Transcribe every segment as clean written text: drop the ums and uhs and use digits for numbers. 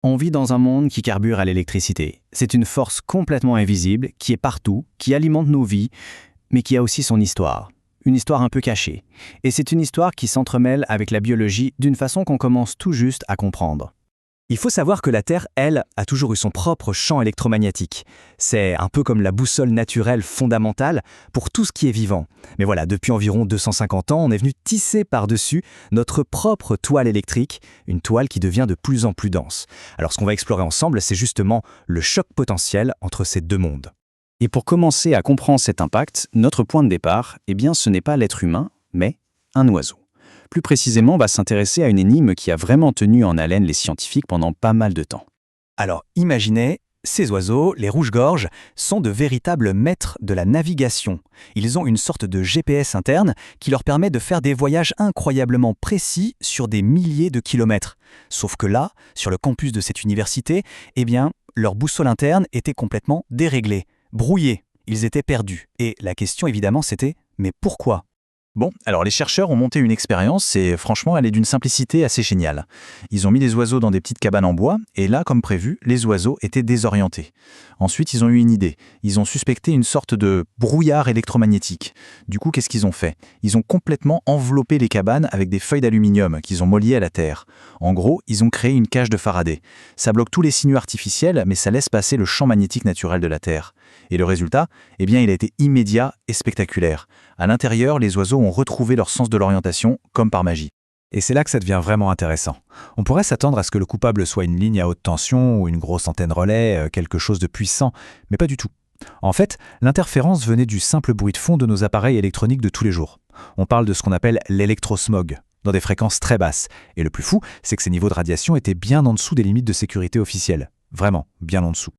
On vit dans un monde qui carbure à l'électricité. C'est une force complètement invisible, qui est partout, qui alimente nos vies, mais qui a aussi son histoire. Une histoire un peu cachée. Et c'est une histoire qui s'entremêle avec la biologie d'une façon qu'on commence tout juste à comprendre. Il faut savoir que la Terre, elle, a toujours eu son propre champ électromagnétique. C'est un peu comme la boussole naturelle fondamentale pour tout ce qui est vivant. Mais voilà, depuis environ 250 ans, on est venu tisser par-dessus notre propre toile électrique, une toile qui devient de plus en plus dense. Alors ce qu'on va explorer ensemble, c'est justement le choc potentiel entre ces deux mondes. Et pour commencer à comprendre cet impact, notre point de départ, ce n'est pas l'être humain, mais un oiseau. Plus précisément, on va s'intéresser à une énigme qui a vraiment tenu en haleine les scientifiques pendant pas mal de temps. Alors imaginez, ces oiseaux, les rouges-gorges, sont de véritables maîtres de la navigation. Ils ont une sorte de GPS interne qui leur permet de faire des voyages incroyablement précis sur des milliers de kilomètres. Sauf que là, sur le campus de cette université, leur boussole interne était complètement déréglée, brouillée. Ils étaient perdus. Et la question évidemment c'était, mais pourquoi ? Bon, alors les chercheurs ont monté une expérience et franchement, elle est d'une simplicité assez géniale. Ils ont mis des oiseaux dans des petites cabanes en bois et là, comme prévu, les oiseaux étaient désorientés. Ensuite, ils ont eu une idée. Ils ont suspecté une sorte de brouillard électromagnétique. Du coup, qu'est-ce qu'ils ont fait ? Ils ont complètement enveloppé les cabanes avec des feuilles d'aluminium qu'ils ont mollées à la terre. En gros, ils ont créé une cage de Faraday. Ça bloque tous les signaux artificiels, mais ça laisse passer le champ magnétique naturel de la Terre. Et le résultat, il a été immédiat et spectaculaire. À l'intérieur, les oiseaux ont retrouvé leur sens de l'orientation, comme par magie. Et c'est là que ça devient vraiment intéressant. On pourrait s'attendre à ce que le coupable soit une ligne à haute tension ou une grosse antenne relais, quelque chose de puissant, mais pas du tout. En fait, l'interférence venait du simple bruit de fond de nos appareils électroniques de tous les jours. On parle de ce qu'on appelle l'électrosmog, dans des fréquences très basses. Et le plus fou, c'est que ces niveaux de radiation étaient bien en dessous des limites de sécurité officielles. Vraiment, bien en dessous.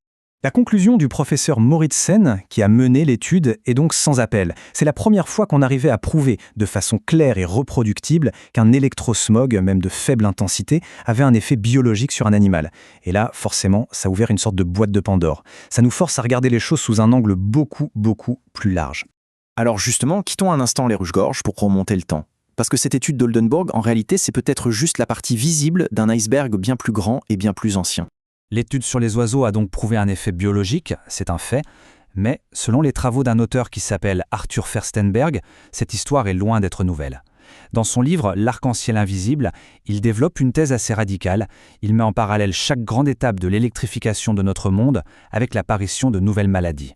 La conclusion du professeur Moritzen, qui a mené l'étude, est donc sans appel. C'est la première fois qu'on arrivait à prouver de façon claire et reproductible qu'un électrosmog, même de faible intensité, avait un effet biologique sur un animal. Et là, forcément, ça a ouvert une sorte de boîte de Pandore. Ça nous force à regarder les choses sous un angle beaucoup plus large. Alors justement, quittons un instant les rouges-gorges pour remonter le temps. Parce que cette étude d'Oldenburg, en réalité, c'est peut-être juste la partie visible d'un iceberg bien plus grand et bien plus ancien. L'étude sur les oiseaux a donc prouvé un effet biologique, c'est un fait, mais selon les travaux d'un auteur qui s'appelle Arthur Firstenberg, cette histoire est loin d'être nouvelle. Dans son livre « L'arc-en-ciel invisible », il développe une thèse assez radicale. Il met en parallèle chaque grande étape de l'électrification de notre monde avec l'apparition de nouvelles maladies.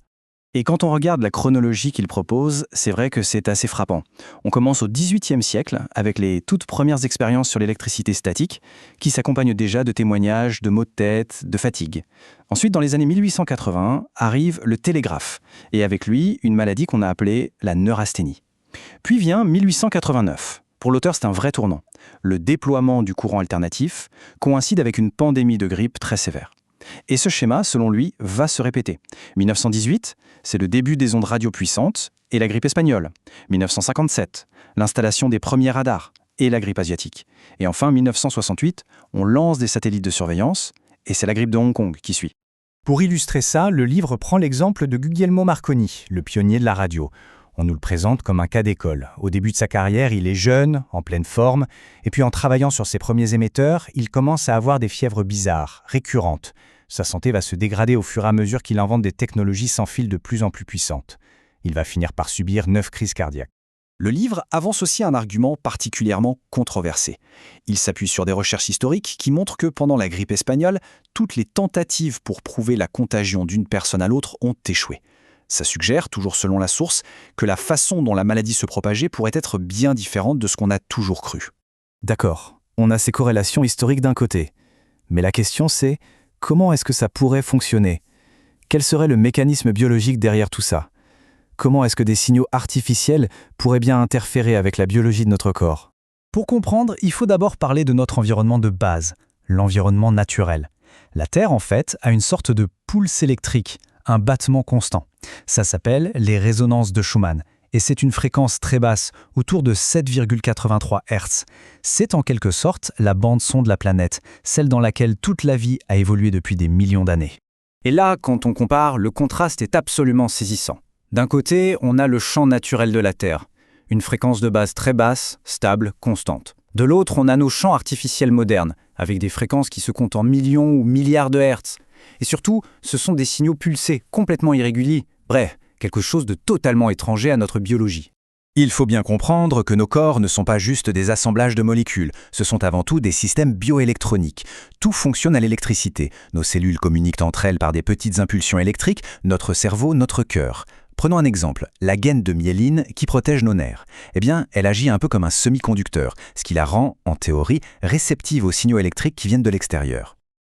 Et quand on regarde la chronologie qu'il propose, c'est vrai que c'est assez frappant. On commence au XVIIIe siècle avec les toutes premières expériences sur l'électricité statique qui s'accompagnent déjà de témoignages de maux de tête, de fatigue. Ensuite, dans les années 1880, arrive le télégraphe et avec lui, une maladie qu'on a appelée la neurasthénie. Puis vient 1889. Pour l'auteur, c'est un vrai tournant. Le déploiement du courant alternatif coïncide avec une pandémie de grippe très sévère. Et ce schéma, selon lui, va se répéter. 1918, c'est le début des ondes radio puissantes et la grippe espagnole. 1957, l'installation des premiers radars et la grippe asiatique. Et enfin, 1968, on lance des satellites de surveillance et c'est la grippe de Hong Kong qui suit. Pour illustrer ça, le livre prend l'exemple de Guglielmo Marconi, le pionnier de la radio. On nous le présente comme un cas d'école. Au début de sa carrière, il est jeune, en pleine forme, et puis en travaillant sur ses premiers émetteurs, il commence à avoir des fièvres bizarres, récurrentes. Sa santé va se dégrader au fur et à mesure qu'il invente des technologies sans fil de plus en plus puissantes. Il va finir par subir 9 crises cardiaques. Le livre avance aussi un argument particulièrement controversé. Il s'appuie sur des recherches historiques qui montrent que pendant la grippe espagnole, toutes les tentatives pour prouver la contagion d'une personne à l'autre ont échoué. Ça suggère, toujours selon la source, que la façon dont la maladie se propageait pourrait être bien différente de ce qu'on a toujours cru. D'accord, on a ces corrélations historiques d'un côté. Mais la question c'est, comment est-ce que ça pourrait fonctionner ? Quel serait le mécanisme biologique derrière tout ça ? Comment est-ce que des signaux artificiels pourraient bien interférer avec la biologie de notre corps ? Pour comprendre, il faut d'abord parler de notre environnement de base, l'environnement naturel. La Terre, en fait, a une sorte de pulse électrique, un battement constant. Ça s'appelle les résonances de Schumann. Et c'est une fréquence très basse, autour de 7,83 Hz. C'est en quelque sorte la bande-son de la planète, celle dans laquelle toute la vie a évolué depuis des millions d'années. Et là, quand on compare, le contraste est absolument saisissant. D'un côté, on a le champ naturel de la Terre, une fréquence de base très basse, stable, constante. De l'autre, on a nos champs artificiels modernes, avec des fréquences qui se comptent en millions ou milliards de hertz. Et surtout, ce sont des signaux pulsés, complètement irréguliers. Bref, quelque chose de totalement étranger à notre biologie. Il faut bien comprendre que nos corps ne sont pas juste des assemblages de molécules, ce sont avant tout des systèmes bioélectroniques. Tout fonctionne à l'électricité. Nos cellules communiquent entre elles par des petites impulsions électriques, notre cerveau, notre cœur. Prenons un exemple, la gaine de myéline qui protège nos nerfs. Eh bien, elle agit un peu comme un semi-conducteur, ce qui la rend, en théorie, réceptive aux signaux électriques qui viennent de l'extérieur.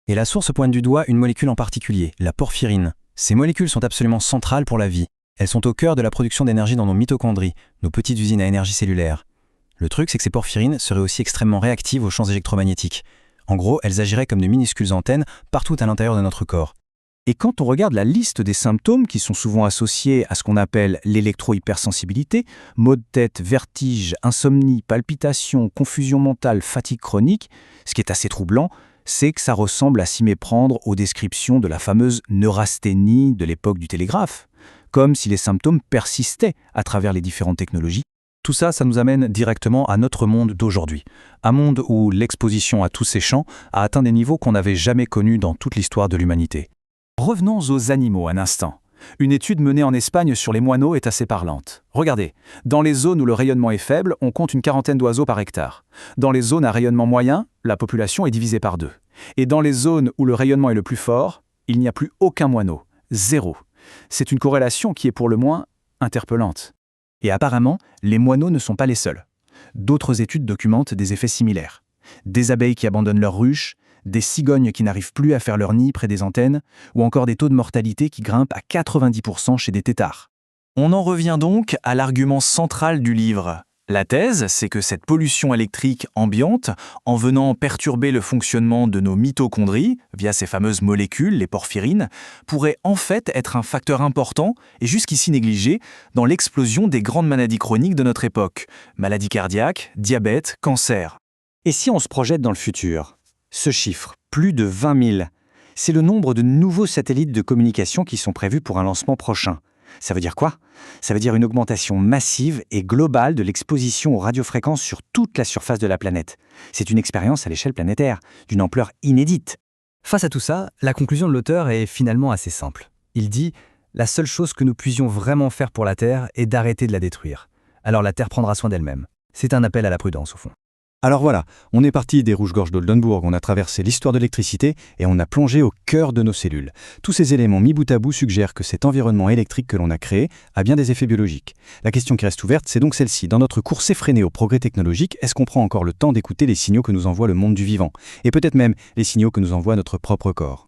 Et la source pointe du doigt une molécule en particulier, la porphyrine. Ces molécules sont absolument centrales pour la vie. Elles sont au cœur de la production d'énergie dans nos mitochondries, nos petites usines à énergie cellulaire. Le truc, c'est que ces porphyrines seraient aussi extrêmement réactives aux champs électromagnétiques. En gros, elles agiraient comme de minuscules antennes partout à l'intérieur de notre corps. Et quand on regarde la liste des symptômes qui sont souvent associés à ce qu'on appelle l'électro-hypersensibilité, maux de tête, vertige, insomnie, palpitations, confusion mentale, fatigue chronique, ce qui est assez troublant, c'est que ça ressemble à s'y méprendre aux descriptions de la fameuse neurasthénie de l'époque du télégraphe, comme si les symptômes persistaient à travers les différentes technologies. Tout ça, ça nous amène directement à notre monde d'aujourd'hui. Un monde où l'exposition à tous ces champs a atteint des niveaux qu'on n'avait jamais connus dans toute l'histoire de l'humanité. Revenons aux animaux un instant. Une étude menée en Espagne sur les moineaux est assez parlante. Regardez, dans les zones où le rayonnement est faible, on compte une quarantaine d'oiseaux par hectare. Dans les zones à rayonnement moyen, la population est divisée par 2. Et dans les zones où le rayonnement est le plus fort, il n'y a plus aucun moineau. 0. C'est une corrélation qui est pour le moins interpellante. Et apparemment, les moineaux ne sont pas les seuls. D'autres études documentent des effets similaires. Des abeilles qui abandonnent leurs ruches, des cigognes qui n'arrivent plus à faire leur nid près des antennes, ou encore des taux de mortalité qui grimpent à 90% chez des têtards. On en revient donc à l'argument central du livre. La thèse, c'est que cette pollution électrique ambiante, en venant perturber le fonctionnement de nos mitochondries, via ces fameuses molécules, les porphyrines, pourrait en fait être un facteur important, et jusqu'ici négligé, dans l'explosion des grandes maladies chroniques de notre époque. Maladies cardiaques, diabète, cancer. Et si on se projette dans le futur ? Ce chiffre, plus de 20 000, c'est le nombre de nouveaux satellites de communication qui sont prévus pour un lancement prochain. Ça veut dire quoi ? Ça veut dire une augmentation massive et globale de l'exposition aux radiofréquences sur toute la surface de la planète. C'est une expérience à l'échelle planétaire, d'une ampleur inédite. Face à tout ça, la conclusion de l'auteur est finalement assez simple. Il dit « La seule chose que nous puissions vraiment faire pour la Terre est d'arrêter de la détruire. Alors la Terre prendra soin d'elle-même. » C'est un appel à la prudence au fond. Alors voilà, on est parti des rouges-gorges d'Oldenburg, on a traversé l'histoire de l'électricité et on a plongé au cœur de nos cellules. Tous ces éléments mis bout à bout suggèrent que cet environnement électrique que l'on a créé a bien des effets biologiques. La question qui reste ouverte, c'est donc celle-ci. Dans notre course effrénée au progrès technologique, est-ce qu'on prend encore le temps d'écouter les signaux que nous envoie le monde du vivant ? Et peut-être même les signaux que nous envoie notre propre corps ?